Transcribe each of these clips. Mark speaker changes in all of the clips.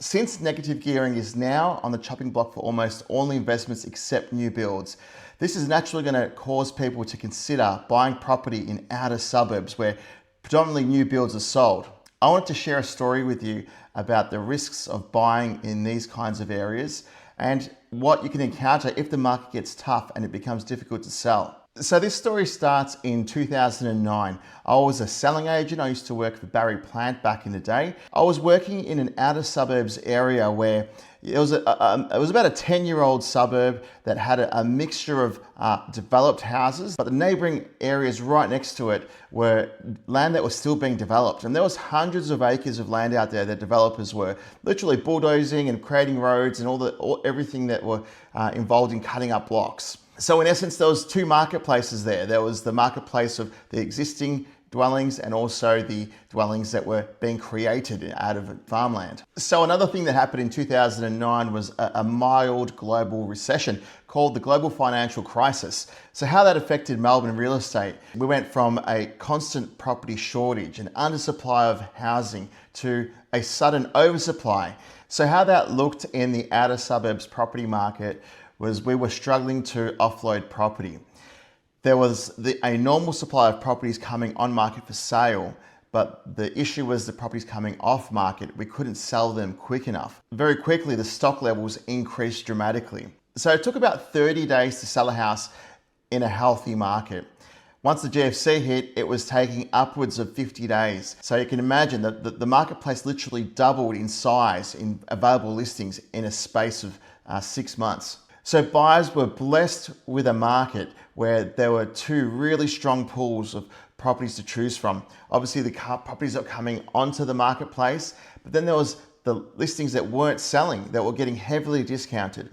Speaker 1: Since negative gearing is now on the chopping block for almost all investments except new builds, this is naturally going to cause people to consider buying property in outer suburbs where predominantly new builds are sold. I wanted to share a story with you about the risks of buying in these kinds of areas and what you can encounter if the market gets tough and it becomes difficult to sell. So this story starts in 2009. I was a selling agent. I used to work for Barry Plant back in the day. I was working in an outer suburbs area where it was about a 10-year-old suburb that had a mixture of developed houses, but the neighboring areas right next to it were land that was still being developed. And there was hundreds of acres of land out there that developers were literally bulldozing and creating roads and everything that were involved in cutting up blocks. So in essence, there was two marketplaces there. There was the marketplace of the existing dwellings and also the dwellings that were being created out of farmland. So another thing that happened in 2009 was a mild global recession called the global financial crisis. So how that affected Melbourne real estate, we went from a constant property shortage, an undersupply of housing, to a sudden oversupply. So how that looked in the outer suburbs property market was we were struggling to offload property. There was a normal supply of properties coming on market for sale, but the issue was the properties coming off market. We couldn't sell them quick enough. Very quickly, the stock levels increased dramatically. So it took about 30 days to sell a house in a healthy market. Once the GFC hit, it was taking upwards of 50 days. So you can imagine that the marketplace literally doubled in size in available listings in a space of 6 months. So buyers were blessed with a market where there were two really strong pools of properties to choose from. Obviously the properties that were coming onto the marketplace, but then there was the listings that weren't selling, that were getting heavily discounted.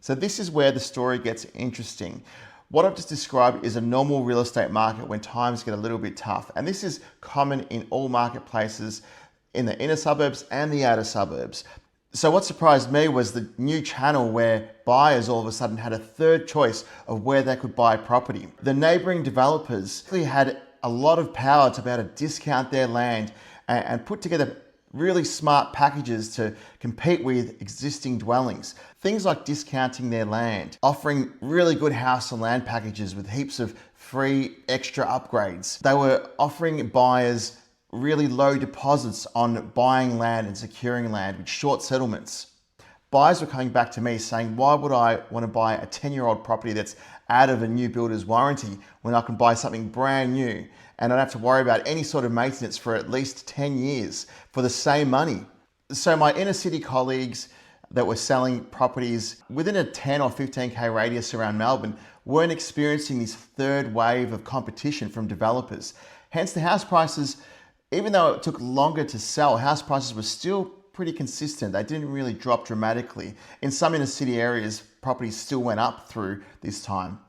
Speaker 1: So this is where the story gets interesting. What I've just described is a normal real estate market when times get a little bit tough. And this is common in all marketplaces in the inner suburbs and the outer suburbs. So what surprised me was the new channel where buyers all of a sudden had a third choice of where they could buy property. The neighboring developers really had a lot of power to be able to discount their land and put together really smart packages to compete with existing dwellings. Things like discounting their land, offering really good house and land packages with heaps of free extra upgrades. They were offering buyers really low deposits on buying land and securing land with short settlements. Buyers were coming back to me saying, why would I want to buy a 10-year-old property that's out of a new builder's warranty when I can buy something brand new and I don't have to worry about any sort of maintenance for at least 10 years for the same money? So my inner city colleagues that were selling properties within a 10 or 15k radius around Melbourne weren't experiencing this third wave of competition from developers. Hence the house prices, even though it took longer to sell, house prices were still pretty consistent. They didn't really drop dramatically. In some inner city areas, properties still went up through this time.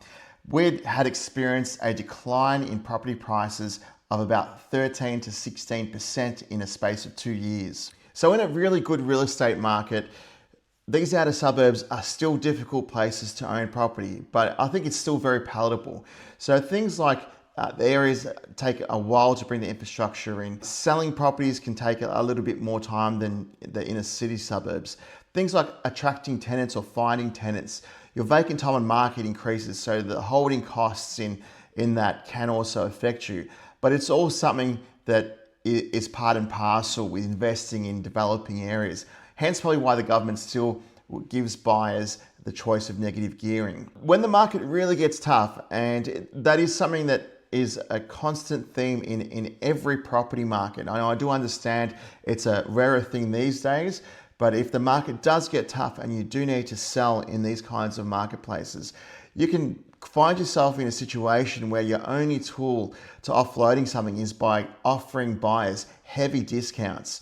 Speaker 1: We had experienced a decline in property prices of about 13 to 16% in a space of 2 years. So in a really good real estate market, these outer suburbs are still difficult places to own property, but I think it's still very palatable. So things like the areas take a while to bring the infrastructure in. Selling properties can take a little bit more time than the inner city suburbs. Things like attracting tenants or finding tenants. Your vacant time on market increases, so the holding costs in that can also affect you. But it's all something that is part and parcel with investing in developing areas. Hence probably why the government still gives buyers the choice of negative gearing. When the market really gets tough, and that is something that is a constant theme in every property market. I do understand it's a rarer thing these days, but if the market does get tough and you do need to sell in these kinds of marketplaces, you can find yourself in a situation where your only tool to offloading something is by offering buyers heavy discounts.